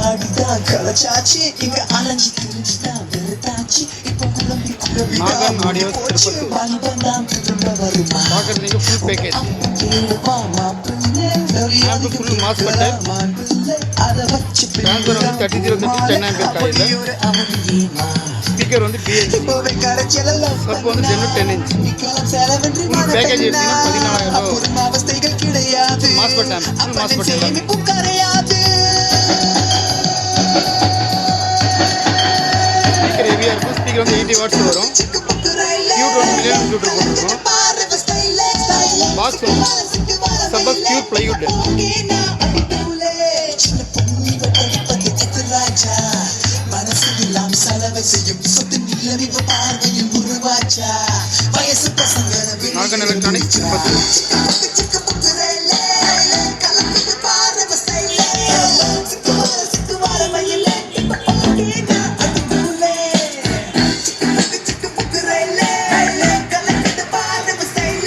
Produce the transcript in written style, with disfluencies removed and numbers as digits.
ஆடிதான் கலச்சாச்சு இங்க அலைஞ்சு திரிஞ்சுதான் வெறுத்தாச்சு இப்போ குழம்பி நாகன் ஆடியோ போச்சு வாழ்வெல்லாம் திரும்ப வருமா பார்க்குறதுக்கு full package amp full mass பட்டு ட்ரான்ஸ்ஃபர் வந்து 3030 10 ஆம்பியர் காயில் ஸ்பீக்கர் வந்து பிஎன்சி சப் வந்து 10 இன்ச் ஃபுல் பேக்கேஜ் எடுத்தீங்கன்னா 14000 ரூபா மாஸ் பட் ஆம்பு ஃபுல் மாஸ் பட் எல்லாமே ஸ்பீக்கர் ஹெவியாக இருக்கும் ஸ்பீக்கர் வந்து 80 வாட்ஸ் வரும் கியூட் 1 மில்லியன் கம்ப்யூட்டர் போட்டிருக்கும் பாக்ஸ் வந்து சப்பஸ் பியூர் பிளைவுட் நாகன் எலக்ட்ரானிக்ஸ்